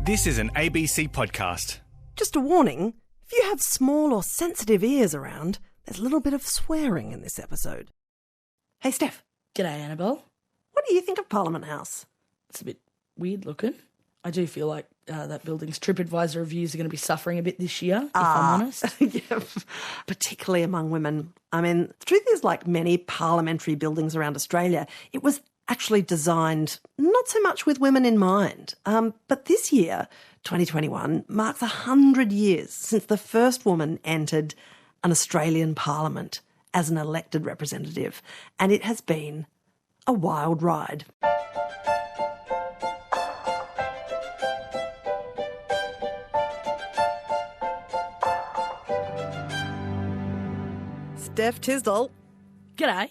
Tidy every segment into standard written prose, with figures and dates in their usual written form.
This is an ABC podcast. Just a warning, if you have small or sensitive ears around, there's a little bit of swearing in this episode. Hey, Steph. G'day, Annabel. What do you think of Parliament House? It's a bit weird looking. I do feel like that building's TripAdvisor reviews are going to be suffering a bit this year, if I'm honest. Yeah, particularly among women. I mean, the truth is, like many parliamentary buildings around Australia, it was actually designed not so much with women in mind. But this year, 2021, marks 100 years since the first woman entered an Australian parliament as an elected representative. And it has been a wild ride. Steph Tisdell. G'day.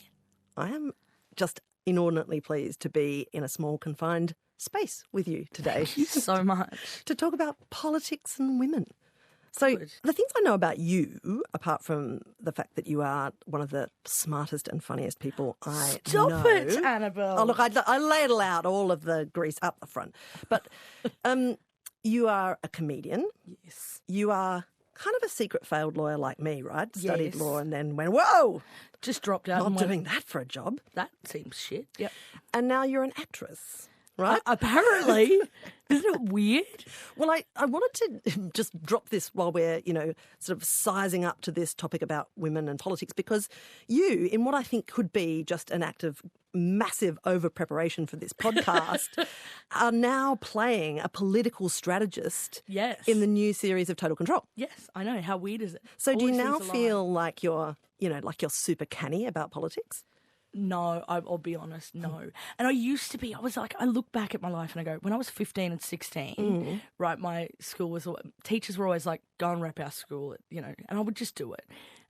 I am just inordinately pleased to be in a small confined space with you today. Thank you so much. To talk about politics and women. So Good. the things I know about you, apart from the fact that you are one of the smartest and funniest people I know. Stop it, Annabel. Oh, look, I ladle out all of the grease up the front. But you are a comedian. Yes. You are kind of a secret failed lawyer like me, right? Studied Yes. law and then went, whoa, Just dropped out. not and went, doing that for a job. That seems shit. Yep. And now you're an actress, right? Apparently. Isn't it weird? Well, I wanted to just drop this while we're, sort of sizing up to this topic about women and politics, because you, in what I think could be just an act of massive over-preparation for this podcast, are now playing a political strategist Yes. in the new series of Total Control. Yes, I know. How weird is it? So do you Always now seems feel like you're super canny about politics? No, I'll be honest, no. And I used to be, I look back at my life and I go, when I was 15 and 16, right, my school was, teachers were always like, go and rep our school, and I would just do it.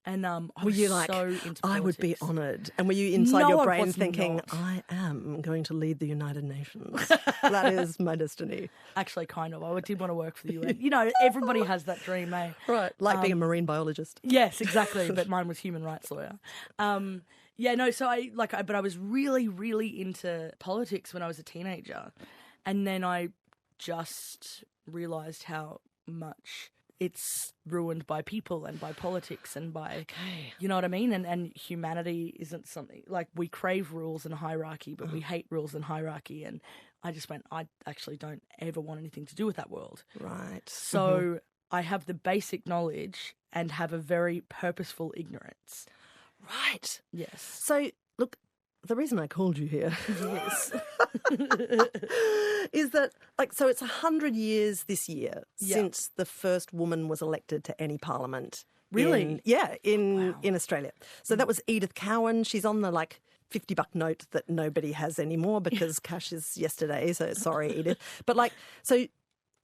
And I Were was you like, so into politics. I would be honoured? And were you inside No, your I brain was thinking, not. I am going to lead the United Nations? That is my destiny. Actually, kind of. I did want to work for the UN. Everybody has that dream, eh? Right, like being a marine biologist. Yes, exactly. But mine was human rights lawyer. So I was really, really into politics when I was a teenager. And then I just realised how much it's ruined by people and by politics and by, you know what I mean? And humanity isn't something, like we crave rules and hierarchy, but we hate rules and hierarchy. And I just went, I actually don't ever want anything to do with that world. Right. So I have the basic knowledge and have a very purposeful ignorance. Right. Yes. So, look, the reason I called you here Yes. is that, so it's 100 years this year Yeah. since the first woman was elected to any parliament. Really? In Australia. So that was Edith Cowan. She's on the, $50 note that nobody has anymore because cash is yesterday. So sorry, Edith. But so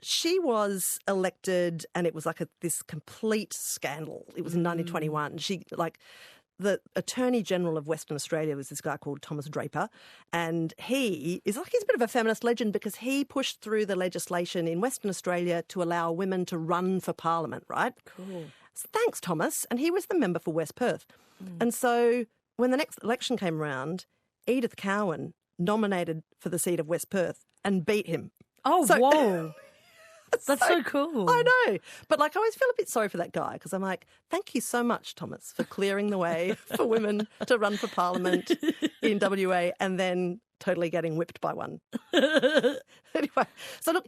she was elected and it was this complete scandal. It was in 1921. She the Attorney General of Western Australia was this guy called Thomas Draper, and he's a bit of a feminist legend because he pushed through the legislation in Western Australia to allow women to run for Parliament, right? Cool. So thanks, Thomas. And he was the member for West Perth. And so when the next election came around, Edith Cowan nominated for the seat of West Perth and beat him. Oh, So- whoa. That's so cool. I know. But I always feel a bit sorry for that guy because I'm like, thank you so much, Thomas, for clearing the way for women to run for Parliament in WA and then totally getting whipped by one. Anyway, so look,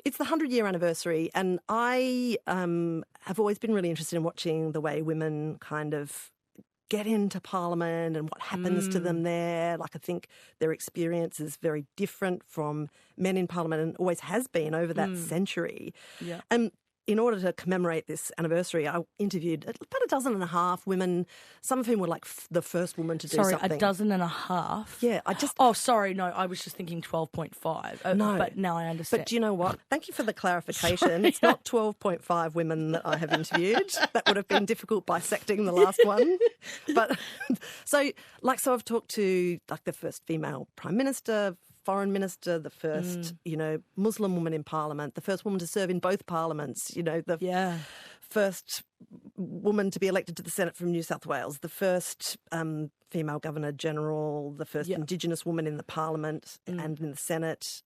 it's the 100-year anniversary and I have always been really interested in watching the way women kind of get into Parliament and what happens to them there. I think their experience is very different from men in Parliament and always has been over that century. Yeah. And in order to commemorate this anniversary, I interviewed about 12 women, some of whom were the first woman to do Sorry, something. 12.5? Yeah, I just... Oh, sorry, no, I was just thinking 12.5. No. But now I understand. But do you know what? Thank you for the clarification. It's not 12.5 women that I have interviewed. That would have been difficult bisecting the last one. But so I've talked to the first female Prime Minister, Foreign Minister, the first, Muslim woman in Parliament, the first woman to serve in both parliaments, the first woman to be elected to the Senate from New South Wales, the first female Governor General, the first Indigenous woman in the Parliament and in the Senate.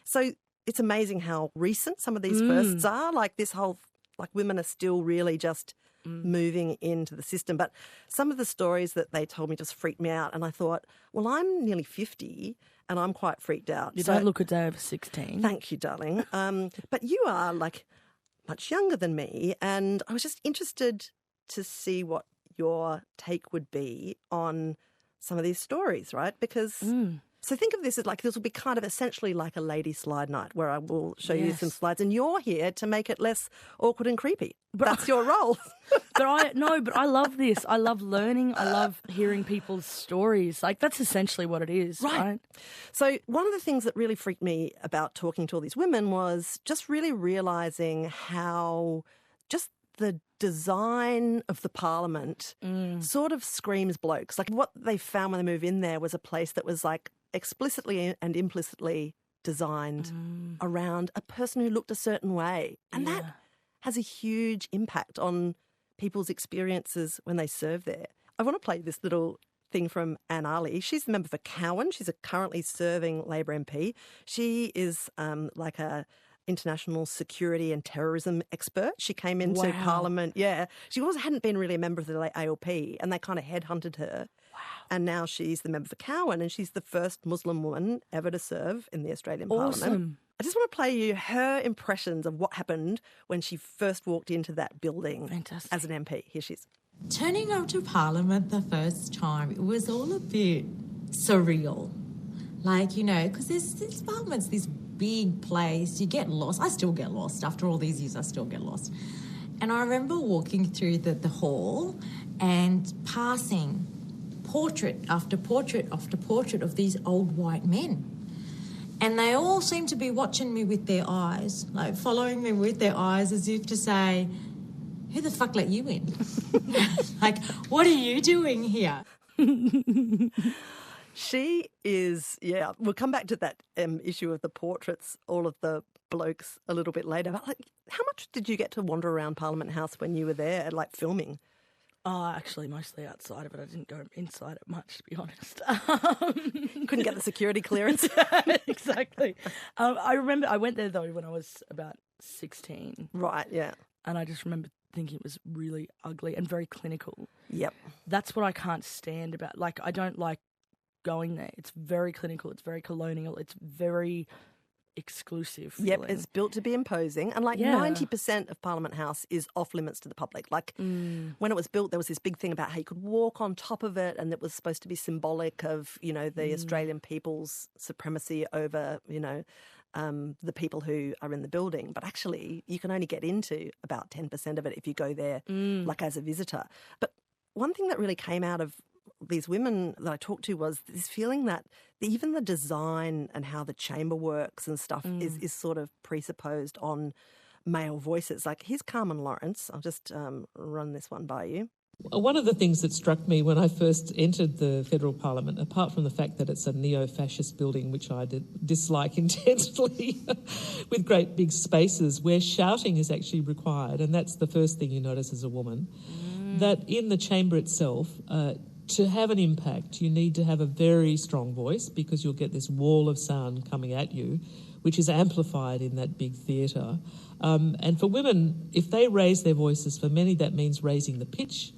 So it's amazing how recent some of these firsts are. Like this whole, like women are still really just moving into the system. But some of the stories that they told me just freaked me out. And I thought, well, I'm nearly 50 and I'm quite freaked out. You don't look a day over 16. Thank you, darling. But you are like much younger than me. And I was just interested to see what your take would be on some of these stories, right? Because so think of this as like this will be kind of essentially like a lady slide night where I will show you some slides and you're here to make it less awkward and creepy. But that's your role. But I love this. I love learning. I love hearing people's stories. Like that's essentially what it is, right? So one of the things that really freaked me about talking to all these women was just really realising how just the design of the parliament sort of screams blokes. Like what they found when they moved in there was a place that was like explicitly and implicitly designed around a person who looked a certain way. And that has a huge impact on people's experiences when they serve there. I want to play this little thing from Anne Ali. She's the member for Cowan. She's a currently serving Labor MP. She is like a international security and terrorism expert. She came into Parliament. Yeah. She hadn't been really a member of the ALP and they kind of headhunted her. Wow. And now she's the member for Cowan and she's the first Muslim woman ever to serve in the Australian Parliament. I just want to play you her impressions of what happened when she first walked into that building as an MP. Here she is. Turning up to Parliament the first time, it was all a bit surreal. Like, you know, because this Parliament's this big place. You get lost. I still get lost. After all these years, I still get lost. And I remember walking through the hall and passing portrait after portrait after portrait of these old white men. And they all seemed to be watching me with their eyes, like following me with their eyes as if to say, who the fuck let you in? Like, what are you doing here? She is, we'll come back to that issue of the portraits, all of the blokes a little bit later. But like, how much did you get to wander around Parliament House when you were there, like filming? Actually, mostly outside of it. I didn't go inside it much, to be honest. Couldn't get the security clearance. Exactly. I remember I went there, though, when I was about 16. Right, yeah. And I just remember thinking it was really ugly and very clinical. Yep. That's what I can't stand about. Like, I don't like going there. It's very clinical. It's very colonial. It's very exclusive feeling. Yep, it's built to be imposing. And like 90% of Parliament House is off limits to the public. Like when it was built, there was this big thing about how you could walk on top of it and it was supposed to be symbolic of, you know, the Australian people's supremacy over, you know, the people who are in the building. But actually, you can only get into about 10% of it if you go there like as a visitor. But one thing that really came out of these women that I talked to was this feeling that even the design and how the chamber works and stuff is sort of presupposed on male voices. Like here's Carmen Lawrence. I'll just run this one by you. One of the things that struck me when I first entered the federal parliament, apart from the fact that it's a neo-fascist building, which I dislike intensely, with great big spaces where shouting is actually required, and that's the first thing you notice as a woman, that in the chamber itself, to have an impact, you need to have a very strong voice because you'll get this wall of sound coming at you, which is amplified in that big theatre. And for women, if they raise their voices, for many that means raising the pitch,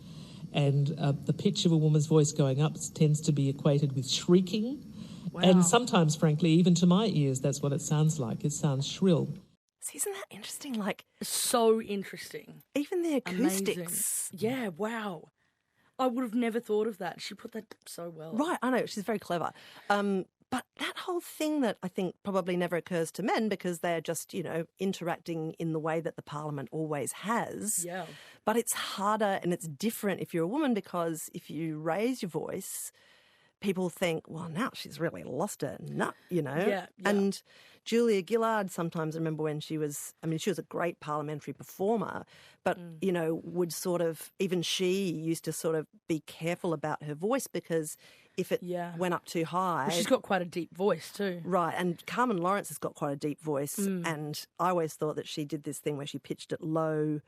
and the pitch of a woman's voice going up tends to be equated with shrieking. Wow. And sometimes, frankly, even to my ears, that's what it sounds like. It sounds shrill. See, isn't that interesting? Like, so interesting. Even the acoustics. Amazing. Yeah, wow. I would have never thought of that. She put that so well. Right, I know. She's very clever. But that whole thing that I think probably never occurs to men because they're just, you know, interacting in the way that the parliament always has. Yeah. But it's harder and it's different if you're a woman because if you raise your voice, people think, well, now she's really lost her nut, you know. Yeah. And Julia Gillard, sometimes I remember when she was a great parliamentary performer, but, you know, would sort of, even she used to sort of be careful about her voice because if it went up too high. Well, she's got quite a deep voice too. Right, and Carmen Lawrence has got quite a deep voice and I always thought that she did this thing where she pitched it low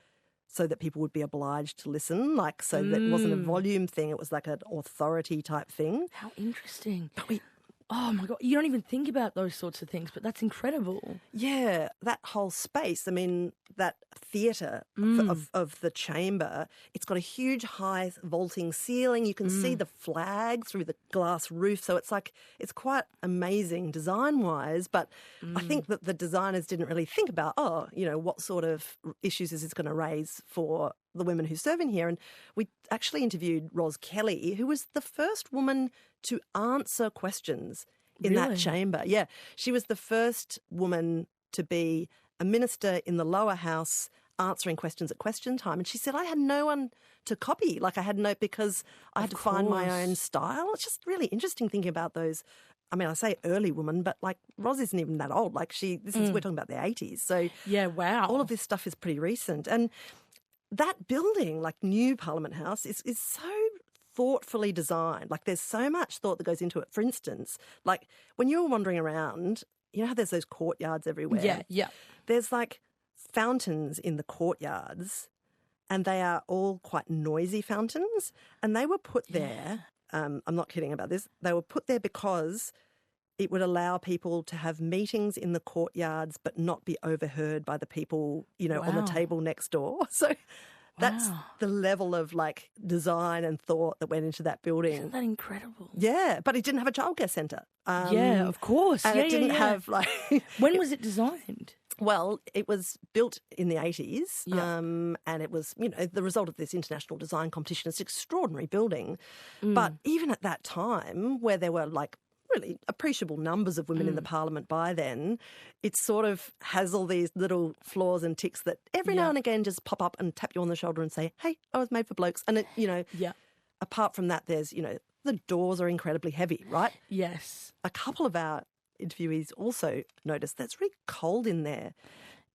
so that people would be obliged to listen, like so that it wasn't a volume thing, it was like an authority type thing. How interesting. But Oh my God, you don't even think about those sorts of things, but that's incredible. Yeah, that whole space, I mean, that theatre of the chamber, it's got a huge high vaulting ceiling. You can see the flag through the glass roof. So it's like, it's quite amazing design-wise, but I think that the designers didn't really think about, what sort of issues is this going to raise for the women who serve in here. And we actually interviewed Ros Kelly, who was the first woman to answer questions in that chamber. Yeah, she was the first woman to be a minister in the lower house answering questions at question time. And she said, I had no one to copy. Like I had no, because I had to find my own style. It's just really interesting thinking about those. I mean, I say early woman, but like Ros isn't even that old. Like we're talking about the 80s. So yeah, wow. All of this stuff is pretty recent. And that building, like New Parliament House, is so thoughtfully designed. Like there's so much thought that goes into it. For instance, like when you're wandering around, you know how there's those courtyards everywhere? Yeah, yeah. There's like fountains in the courtyards and they are all quite noisy fountains and they were put there, I'm not kidding about this, they were put there because it would allow people to have meetings in the courtyards but not be overheard by the people, on the table next door. So that's the level of like design and thought that went into that building. Isn't that incredible? Yeah, but it didn't have a childcare centre. Yeah, of course. And it didn't have like... When was it designed? Well, it was built in the 80s and it was, the result of this international design competition. It's an extraordinary building. But even at that time where there were like really appreciable numbers of women in the parliament by then, it sort of has all these little flaws and ticks that every now and again just pop up and tap you on the shoulder and say, hey, I was made for blokes. And, apart from that, there's, the doors are incredibly heavy, right? Yes. A couple of our interviewees also noticed that it's really cold in there.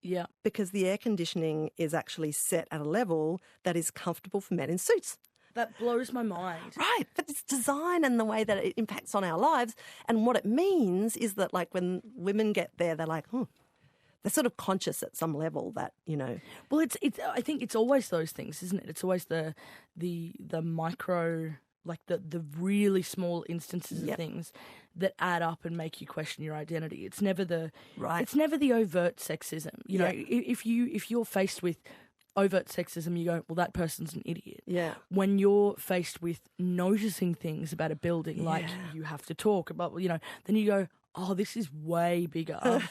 Yeah. Because the air conditioning is actually set at a level that is comfortable for men in suits. That blows my mind. Right. But it's design and the way that it impacts on our lives. And what it means is that, like, when women get there, they're like, they're sort of conscious at some level that, Well, it's. I think it's always those things, isn't it? It's always the micro, like the really small instances of things that add up and make you question your identity. It's never the It's never the overt sexism. You know, if you're faced with overt sexism, you go, well, that person's an idiot. Yeah. When you're faced with noticing things about a building, like you have to talk about, then you go, oh, this is way bigger,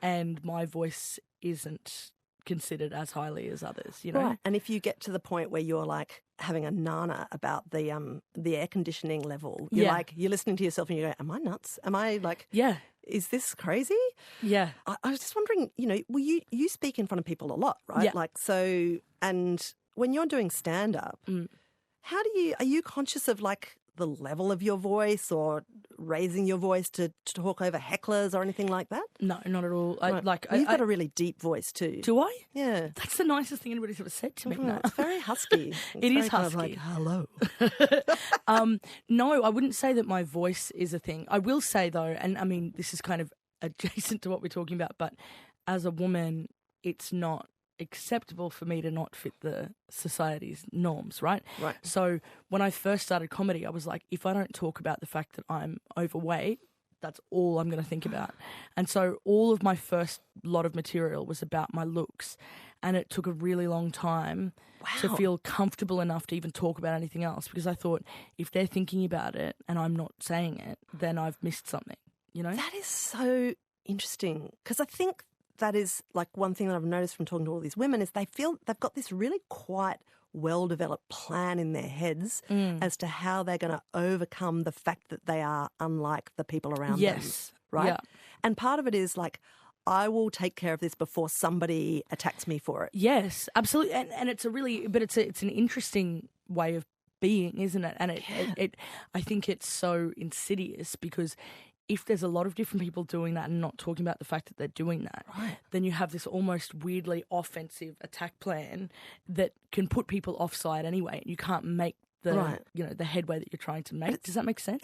and my voice isn't considered as highly as others. Right. And if you get to the point where you're like having a nana about the air conditioning level, you're listening to yourself and you go, am I nuts? Am I like, is this crazy? Yeah. I was just wondering, well, you speak in front of people a lot, right? Yeah. Like, so, and when you're doing stand-up, are you conscious of like the level of your voice or raising your voice to talk over hecklers or anything like that? No, not at all. Right. You've got a really deep voice too. Do I? Yeah. That's the nicest thing anybody's ever said to me. No. It's very husky. It is kind of husky. like, hello. No, I wouldn't say that my voice is a thing. I will say though, and I mean, this is kind of adjacent to what we're talking about, but as a woman, it's not acceptable for me to not fit the society's norms, right? Right. So when I first started comedy, I was like, if I don't talk about the fact that I'm overweight, that's all I'm going to think about. And so all of my first lot of material was about my looks. And it took a really long time to feel comfortable enough to even talk about anything else, because I thought, if they're thinking about it and I'm not saying it, then I've missed something, That is so interesting, because I think that is like one thing that I've noticed from talking to all these women is they feel they've got this really quite well-developed plan in their heads as to how they're going to overcome the fact that they are unlike the people around them. Right? Yeah. And part of it is like, I will take care of this before somebody attacks me for it. Yes, absolutely. And it's it's an interesting way of being, isn't it? And I think it's so insidious, because if there's a lot of different people doing that and not talking about the fact that they're doing that, then you have this almost weirdly offensive attack plan that can put people offside anyway, and you can't make the the headway that you're trying to make. Does that make sense?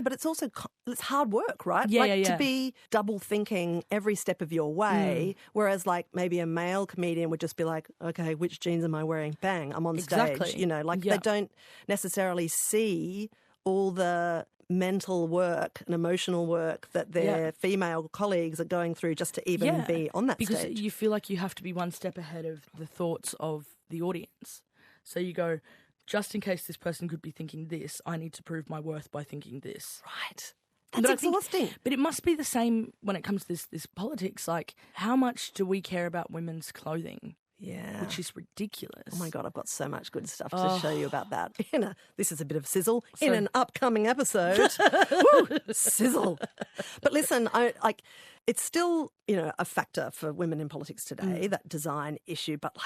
But it's also it's hard work, right? Yeah, to be double thinking every step of your way, whereas like maybe a male comedian would just be like, okay, which jeans am I wearing? Bang, I'm on stage. Exactly. They don't necessarily see all the mental work and emotional work that their female colleagues are going through just to even be on that because stage. You feel like you have to be one step ahead of the thoughts of the audience. So you go, just in case this person could be thinking this, I need to prove my worth by thinking this. Right. That's exhausting. But it must be the same when it comes to this politics. Like, how much do we care about women's clothing? Yeah. Which is ridiculous. Oh my God, I've got so much good stuff to show you about that. This is a bit of sizzle in an upcoming episode. Woo, sizzle. But listen, it's still, a factor for women in politics today, that design issue. But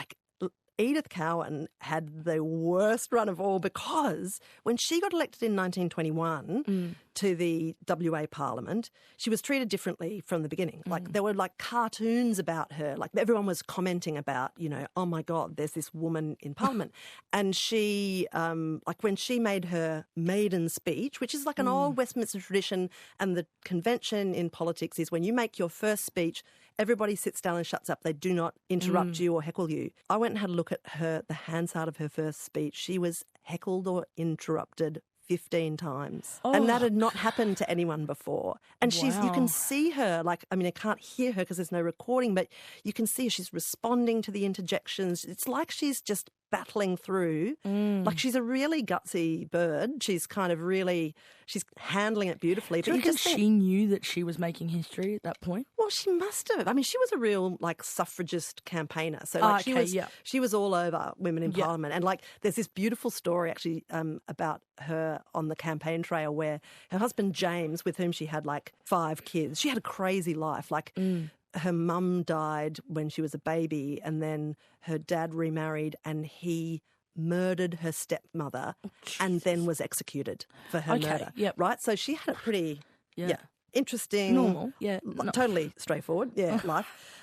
Edith Cowan had the worst run of all because when she got elected in 1921 to the WA Parliament, she was treated differently from the beginning. There were cartoons about her. Everyone was commenting about, oh my God, there's this woman in Parliament. And she, when she made her maiden speech, which is an old Westminster tradition, and the convention in politics is when you make your first speech, everybody sits down and shuts up. They do not interrupt you or heckle you. I went and had a look at the Hansard of her first speech. She was heckled or interrupted 15 times. And that had not happened to anyone before. And you can see her, I can't hear her because there's no recording, but you can see her, she's responding to the interjections. It's like she's just battling through. She's a really gutsy bird. She's she's handling it beautifely. Do you reckon she knew that she was making history at that point? Well, she must have. She was a real suffragist campaigner. So she was all over women in Parliament. And there's this beautiful story actually about her on the campaign trail where her husband James, with whom she had 5 kids, she had a crazy life. Her mum died when she was a baby, and then her dad remarried and he murdered her stepmother and then was executed for her murder. Yep. Right? So she had a pretty interesting, normal, totally straightforward, life.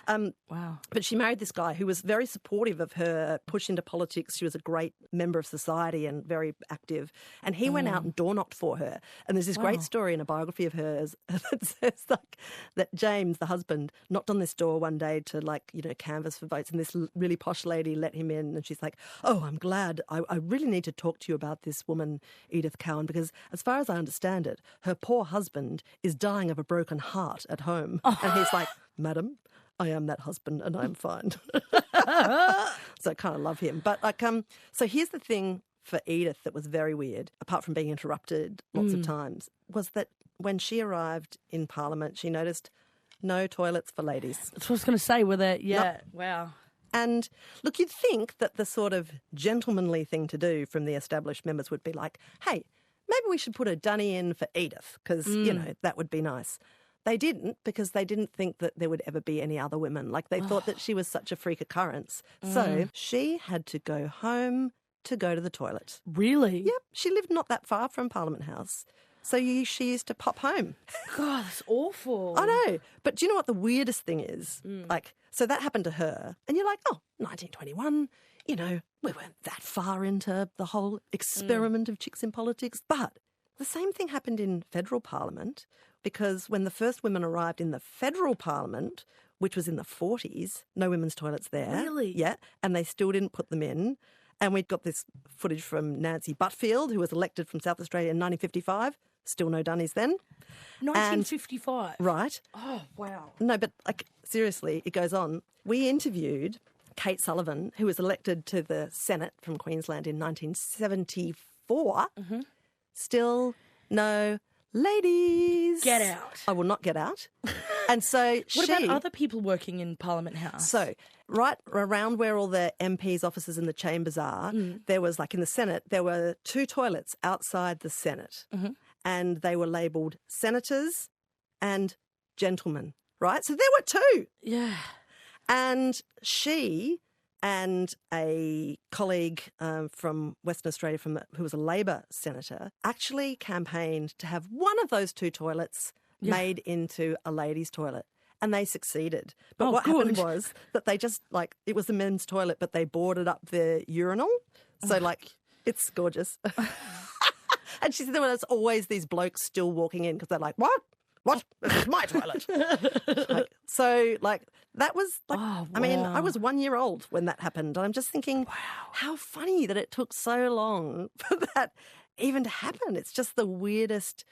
Wow. But she married this guy who was very supportive of her push into politics. She was a great member of society and very active. And he went out and door knocked for her. And there's this great story in a biography of hers that says that James, the husband, knocked on this door one day to canvass for votes. And this really posh lady let him in. And she's like, oh, I'm glad. I really need to talk to you about this woman, Edith Cowan, because as far as I understand it, her poor husband is dying of a broken heart at home. And he's like, madam, I am that husband and I'm fine. So I kind of love him. But so here's the thing for Edith that was very weird, apart from being interrupted lots of times, was that when she arrived in Parliament, she noticed no toilets for ladies. That's what I was going to say. Were there? Yeah. Nope. Wow. And look, you'd think that the sort of gentlemanly thing to do from the established members would be like, hey, maybe we should put a dunny in for Edith because, that would be nice. They didn't because they didn't think that there would ever be any other women. They thought that she was such a freak occurrence. So she had to go home to go to the toilet. Really? Yep. She lived not that far from Parliament House. So she used to pop home. God, that's awful. I know. But do you know what the weirdest thing is? So that happened to her. And you're like, 1921, we weren't that far into the whole experiment of chicks in politics. But the same thing happened in federal Parliament because when the first women arrived in the federal Parliament, which was in the 40s, no women's toilets there. Really? Yeah. And they still didn't put them in. And we've got this footage from Nancy Butfield, who was elected from South Australia in 1955. Still no dunnies then. 1955? Right. Oh, wow. No, but seriously, it goes on. We interviewed Kate Sullivan, who was elected to the Senate from Queensland in 1974. Still no ladies. Get out. I will not get out. And so What about other people working in Parliament House? So right around where all the MPs' offices and the chambers are, there was in the Senate, there were 2 toilets outside the Senate. And they were labelled senators and gentlemen, right? So there were 2. Yeah. And she and a colleague from Western Australia who was a Labor senator actually campaigned to have one of those 2 toilets made into a ladies' toilet. And they succeeded. But what happened was that they just, it was the men's toilet, but they boarded up the urinal. So, it's gorgeous. And she said there was always these blokes still walking in because they're like, what? What? This is my toilet. That was I was 1 year old when that happened. And I'm just thinking, how funny that it took so long for that even to happen. It's just the weirdest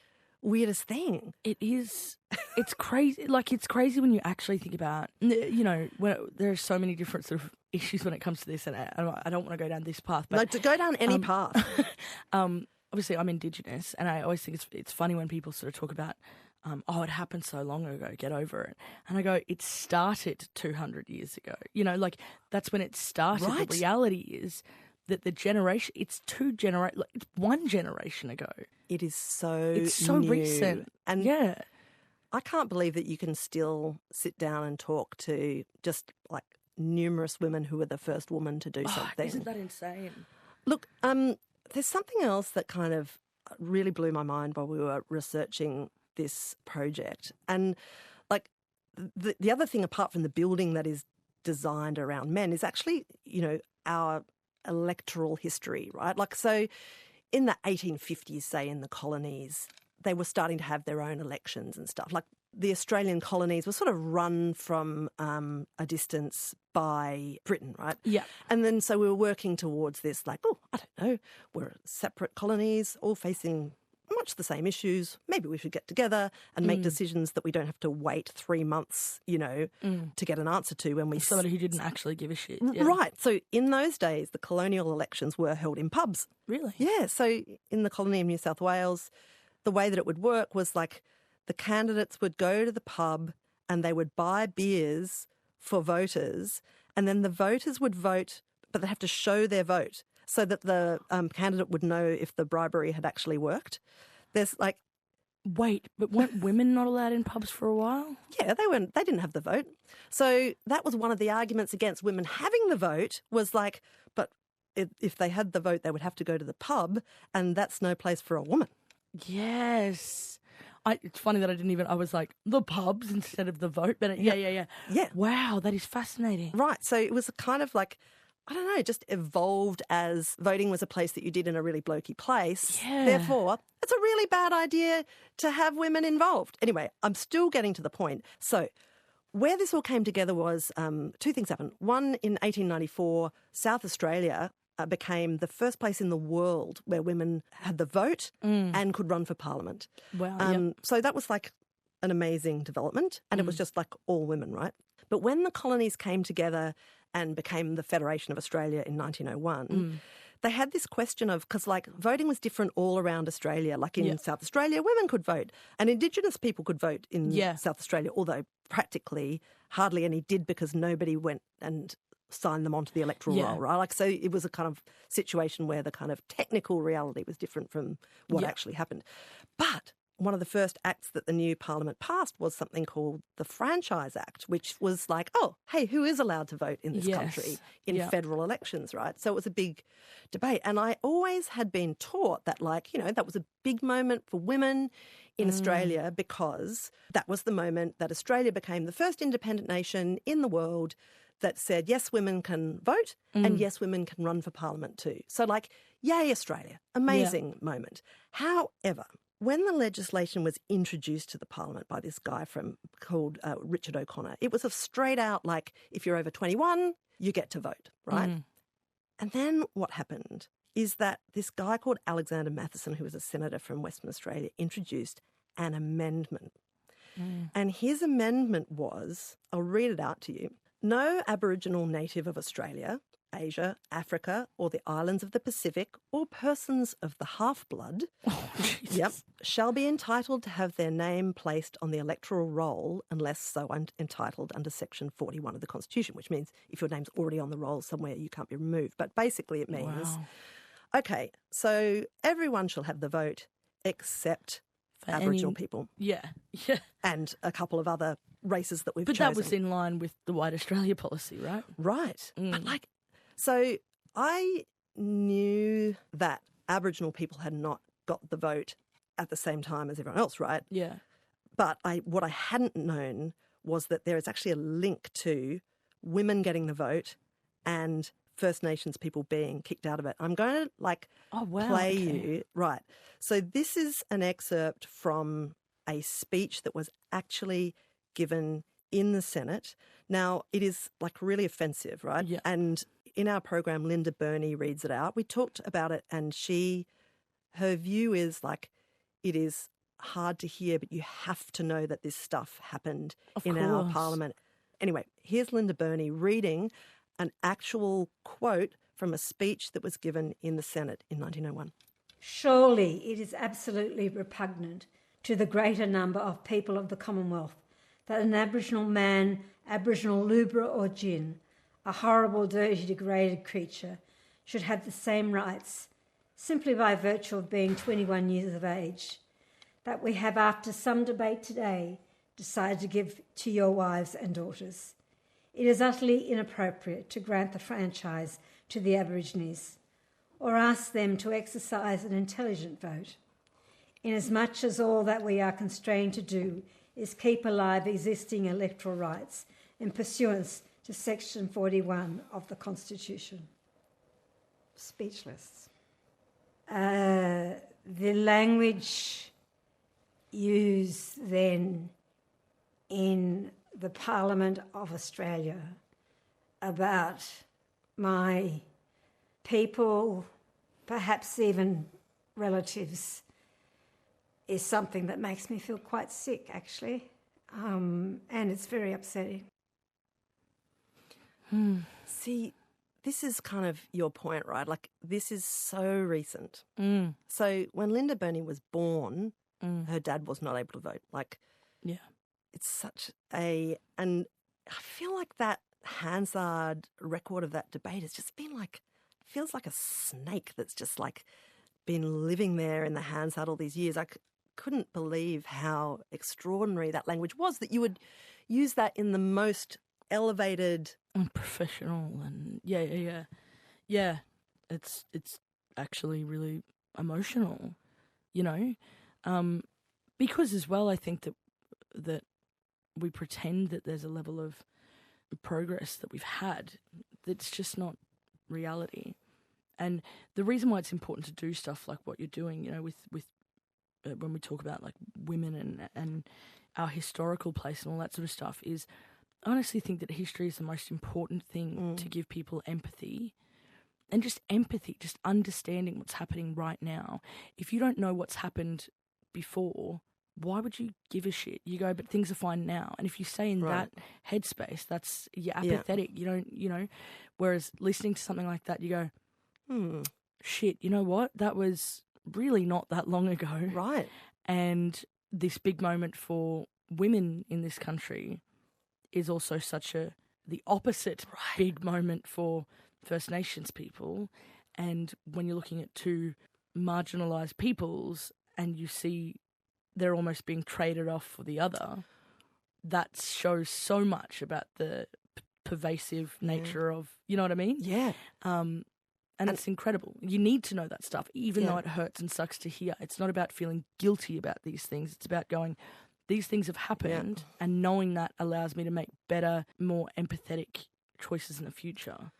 weirdest thing. It is. It's crazy. Like, it's crazy when you actually think about, you know, when there are so many different sort of issues when it comes to this, and I don't want to go down this path. But No, to go down any path. Obviously, I'm Indigenous, and I always think it's funny when people sort of talk about, oh, it happened so long ago, get over it. And I go, it started 200 years ago. You know, like, that's when it started. Right. The reality is that the generation, it's it's one generation ago. It is so It's so new. recent. And Yeah. I can't believe that you can still sit down and talk to just like numerous women who were the first woman to do something. Isn't that insane? Look, there's something else that kind of really blew my mind while we were researching this project. And like the other thing apart from the building that is designed around men is actually, you know, our electoral history, right? Like, so in the 1850s, say in the colonies, they were starting to have their own elections and stuff. Like the Australian colonies were sort of run from a distance by Britain, right? Yeah. And then so we were working towards this, like, oh, I don't know, we're separate colonies, all facing much the same issues. Maybe we should get together and make decisions that we don't have to wait 3 months, you know, to get an answer to when we... Somebody who didn't actually give a shit. Yeah. Right. So in those days, the colonial elections were held in pubs. Really? Yeah. So in the colony of New South Wales, the way that it would work was like the candidates would go to the pub and they would buy beers for voters, and then the voters would vote, but they have to show their vote so that the candidate would know if the bribery had actually worked. There's like... Wait, but weren't women not allowed in pubs for a while? Yeah, they didn't have the vote. So that was one of the arguments against women having the vote, was like, but if they had the vote, they would have to go to the pub, and that's no place for a woman. Yes. It's funny that I was like, the pubs instead of the vote. But yeah. Yeah. Wow, that is fascinating. Right. So it was a kind of like, I don't know, just evolved as voting was a place that you did in a really blokey place. Yeah. Therefore, it's a really bad idea to have women involved. Anyway, I'm still getting to the point. So where this all came together was two things happened. One, in 1894, South Australia became the first place in the world where women had the vote and could run for parliament. Wow. So that was like an amazing development, and it was just like all women, right? But when the colonies came together and became the Federation of Australia in 1901, they had this question of, because like voting was different all around Australia. Like in South Australia, women could vote and Indigenous people could vote in South Australia, although practically hardly any did because nobody went and signed them onto the electoral roll, right? Like, so it was a kind of situation where the kind of technical reality was different from what actually happened. But one of the first acts that the new parliament passed was something called the Franchise Act, which was like, oh, hey, who is allowed to vote in this country in federal elections, right? So it was a big debate. And I always had been taught that, like, you know, that was a big moment for women in Australia because that was the moment that Australia became the first independent nation in the world that said, yes, women can vote and yes, women can run for parliament too. So like, yay, Australia, amazing moment. However, when the legislation was introduced to the parliament by this guy called Richard O'Connor, it was a straight out like, if you're over 21, you get to vote, right? And then what happened is that this guy called Alexander Matheson, who was a senator from Western Australia, introduced an amendment. And his amendment was, I'll read it out to you. No Aboriginal native of Australia, Asia, Africa, or the islands of the Pacific, or persons of the half-blood, shall be entitled to have their name placed on the electoral roll unless so entitled under Section 41 of the Constitution, which means if your name's already on the roll somewhere, you can't be removed. But basically it means, okay, so everyone shall have the vote except for Aboriginal people. Yeah. And a couple of other races that we've chosen. But that was in line with the White Australia policy, right? Right. But like, so I knew that Aboriginal people had not got the vote at the same time as everyone else, right? Yeah. But what I hadn't known was that there is actually a link to women getting the vote and First Nations people being kicked out of it. I'm going to play you. Right. So this is an excerpt from a speech that was actually given in the Senate. Now, it is like really offensive, right? Yeah. And in our program, Linda Burney reads it out. We talked about it and her view is like, it is hard to hear, but you have to know that this stuff happened Of in our course. parliament. Anyway, here's Linda Burney reading an actual quote from a speech that was given in the Senate in 1901. Surely it is absolutely repugnant to the greater number of people of the Commonwealth that an Aboriginal man, Aboriginal lubra or gin, a horrible, dirty, degraded creature, should have the same rights, simply by virtue of being 21 years of age, that we have, after some debate today, decided to give to your wives and daughters. It is utterly inappropriate to grant the franchise to the Aborigines or ask them to exercise an intelligent vote, inasmuch as all that we are constrained to do is keep alive existing electoral rights in pursuance to Section 41 of the Constitution. Speechless. The language used then in the Parliament of Australia about my people, perhaps even relatives, is something that makes me feel quite sick, actually, and it's very upsetting. See, this is kind of your point, right? Like, this is so recent. So when Linda Burney was born, her dad was not able to vote. Like, Yeah. it's such a... And I feel like that Hansard record of that debate has just been like... feels like a snake that's just like been living there in the Hansard all these years. I couldn't believe how extraordinary that language was, that you would use that in the most elevated... And professional and yeah. It's actually really emotional, you know, because as well I think that we pretend that there's a level of progress that we've had that's just not reality. And the reason why it's important to do stuff like what you're doing, you know, with when we talk about like women and our historical place and all that sort of stuff, is I honestly think that history is the most important thing to give people empathy. And just empathy, just understanding what's happening right now. If you don't know what's happened before, why would you give a shit? You go, but things are fine now. And if you stay in that headspace, that's, you're apathetic. You don't, you know, whereas listening to something like that, you go, shit, you know what? That was really not that long ago. Right. And this big moment for women in this country is also the opposite big moment for First Nations people. And when you're looking at two marginalised peoples and you see they're almost being traded off for the other, that shows so much about the pervasive nature of, you know what I mean? Yeah. And it's incredible. You need to know that stuff, even though it hurts and sucks to hear. It's not about feeling guilty about these things. It's about going, these things have happened, and knowing that allows me to make better, more empathetic choices in the future.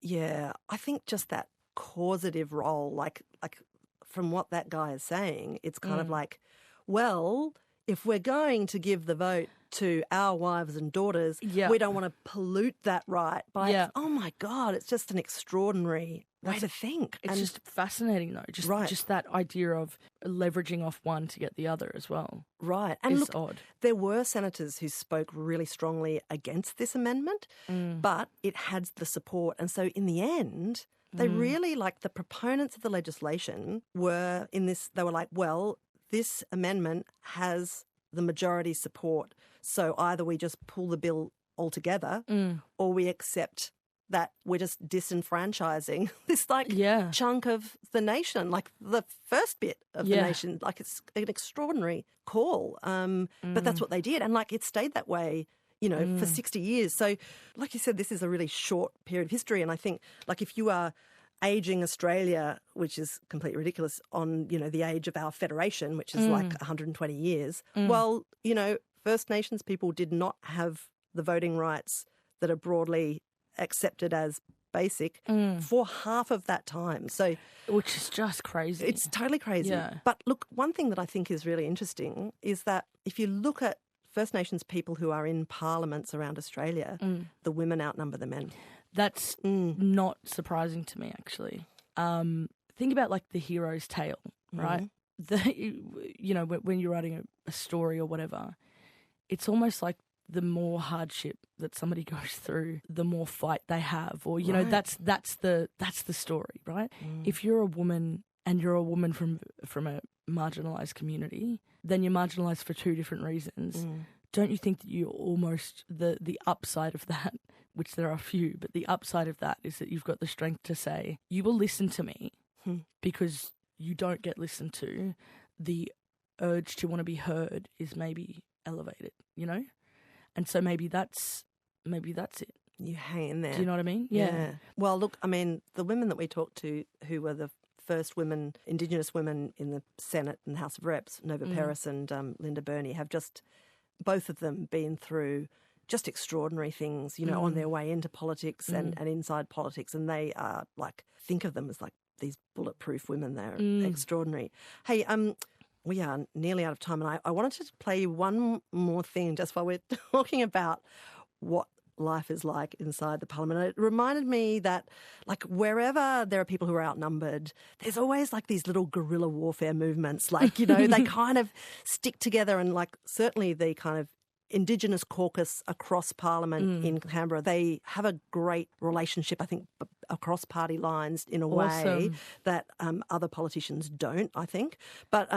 Yeah, I think just that causative role, like from what that guy is saying, it's kind of like, well, if we're going to give the vote to our wives and daughters, we don't want to pollute that right by, oh my God, it's just an extraordinary way to think. It's just fascinating though, just that idea of leveraging off one to get the other as well. Right. And look, odd. There were senators who spoke really strongly against this amendment, but it had the support. And so in the end, they really, like the proponents of the legislation were in this, they were like, well, this amendment has the majority support. So either we just pull the bill altogether or we accept that we're just disenfranchising this chunk of the nation, like the first bit of the nation. Like it's an extraordinary call. But that's what they did. And like it stayed that way, you know, for 60 years. So like you said, this is a really short period of history. And I think like if you are aging Australia, which is completely ridiculous, on, you know, the age of our federation, which is like 120 years, well, you know, First Nations people did not have the voting rights that are broadly accepted as basic for half of that time. So, which is just crazy. It's totally crazy. Yeah. But look, one thing that I think is really interesting is that if you look at First Nations people who are in parliaments around Australia, the women outnumber the men. That's not surprising to me, actually. Think about like the hero's tale, right? when you're writing a story or whatever, it's almost like the more hardship that somebody goes through, the more fight they have, or that's the story, right? If you're a woman and you're a woman from a marginalised community, then you're marginalised for two different reasons. Don't you think that you're almost the upside of that, which there are few, but the upside of that is that you've got the strength to say, you will listen to me because you don't get listened to. The urge to want to be heard is maybe elevated, And so maybe that's it. You hang in there. Do you know what I mean? Yeah. Well, look, I mean, the women that we talked to who were the first women, Indigenous women in the Senate and House of Reps, Nova Peris and Linda Burney, have just, both of them, been through just extraordinary things, on their way into politics and inside politics. And they are think of them as these bulletproof women. They're extraordinary. Hey, we are nearly out of time, and I wanted to play you one more thing just while we're talking about what life is like inside the parliament. And it reminded me that, wherever there are people who are outnumbered, there's always these little guerrilla warfare movements. They kind of stick together, and certainly the kind of Indigenous caucus across Parliament in Canberra, they have a great relationship, I think, across party lines in a way that other politicians don't, I think. But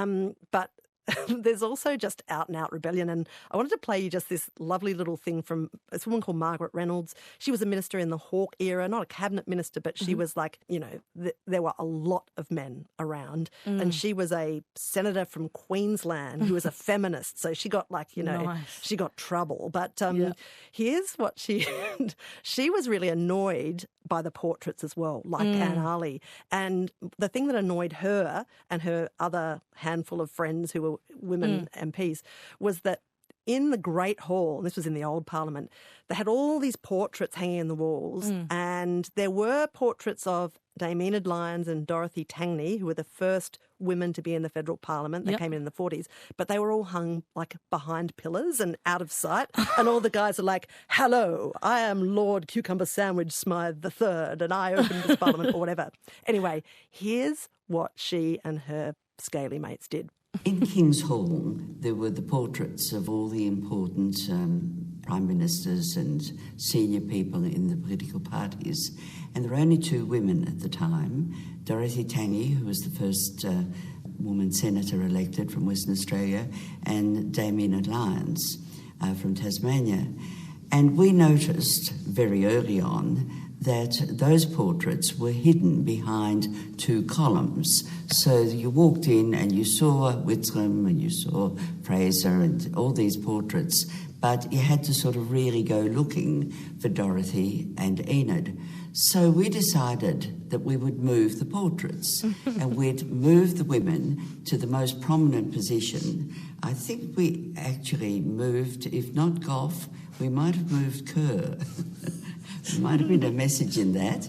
there's also just out-and-out rebellion. And I wanted to play you just this lovely little thing from this woman called Margaret Reynolds. She was a minister in the Hawke era, not a cabinet minister, but she was there were a lot of men around. And she was a senator from Queensland who was a feminist. So she got nice. She got trouble. But here's what she was really annoyed by the portraits as well, Anne Arley. And the thing that annoyed her and her other handful of friends who were women MPs was that in the Great Hall, and this was in the old Parliament, they had all these portraits hanging in the walls, and there were portraits of Dame Enid Lyons and Dorothy Tangney, who were the first women to be in the federal parliament. They came in the 40s, but they were all hung behind pillars and out of sight. And all the guys are like, hello, I am Lord Cucumber Sandwich Smythe III, and I opened this parliament, or whatever. Anyway, here's what she and her scaly mates did. In King's Hall, there were the portraits of all the important prime ministers and senior people in the political parties. And there were only two women at the time, Dorothy Tangney, who was the first woman senator elected from Western Australia, and Dame Enid Lyons from Tasmania. And we noticed very early on that those portraits were hidden behind two columns. So you walked in and you saw Whitlam and you saw Fraser and all these portraits, but you had to sort of really go looking for Dorothy and Enid. So we decided that we would move the portraits and we'd move the women to the most prominent position. I think we actually moved, if not Gough, we might have moved Kerr. There might have been a message in that.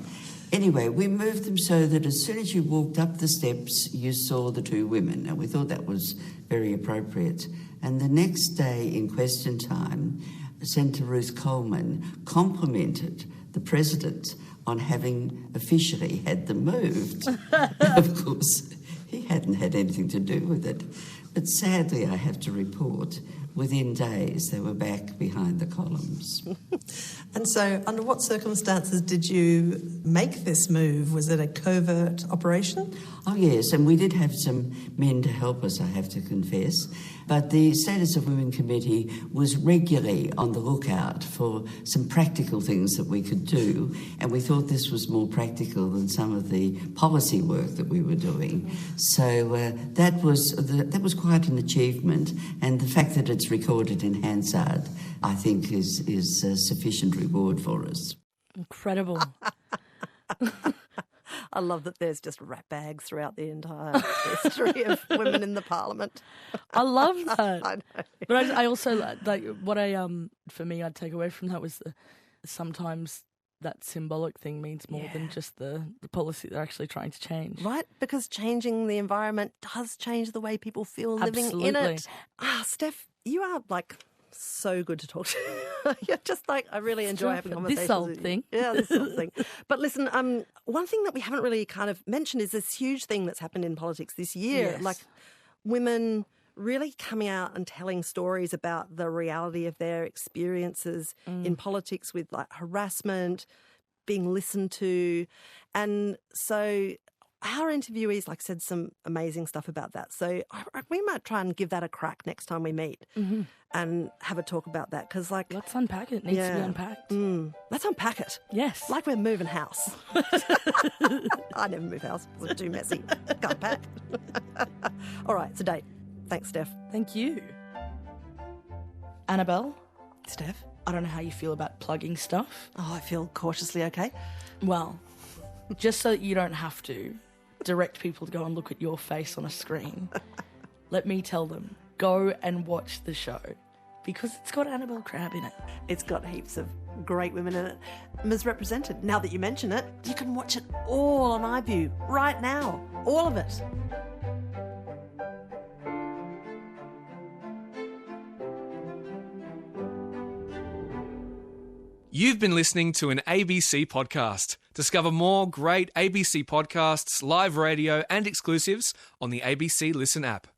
Anyway, we moved them so that as soon as you walked up the steps, you saw the two women, and we thought that was very appropriate. And the next day in question time, Senator Ruth Coleman complimented the President on having officially had them moved. Of course, he hadn't had anything to do with it. But sadly, I have to report, within days, they were back behind the columns. And so, under what circumstances did you make this move? Was it a covert operation? Oh, yes, and we did have some men to help us, I have to confess. But the Status of Women Committee was regularly on the lookout for some practical things that we could do, and we thought this was more practical than some of the policy work that we were doing. So that was quite an achievement, and the fact that it's recorded in Hansard, I think, is sufficient reward for us. Incredible. I love that there's just rat bags throughout the entire history of women in the parliament. I love that. I know. But I also like what for me, I'd take away from that was sometimes that symbolic thing means more than just the policy they're actually trying to change. Right, because changing the environment does change the way people feel living in it. Steph, you are so good to talk to. You're just I really enjoy having conversations. This old thing. Yeah, this old thing. But listen, one thing that we haven't really kind of mentioned is this huge thing that's happened in politics this year. Yes. women really coming out and telling stories about the reality of their experiences in politics with like harassment, being listened to. And so our interviewees said some amazing stuff about that. So we might try and give that a crack next time we meet and have a talk about that. Because let's unpack it. It needs to be unpacked. Let's unpack it. Yes. Like we're moving house. I never move house. It's too messy. Can't pack. All right, it's a date. Thanks, Steph. Thank you. Annabel, Steph? I don't know how you feel about plugging stuff. Oh, I feel cautiously okay. Well, just so that you don't have to direct people to go and look at your face on a screen, let me tell them, go and watch the show because it's got Annabel Crabb in it. It's got heaps of great women in it. Misrepresented. Now that you mention it, you can watch it all on iView right now. All of it. You've been listening to an ABC podcast. Discover more great ABC podcasts, live radio, and exclusives on the ABC Listen app.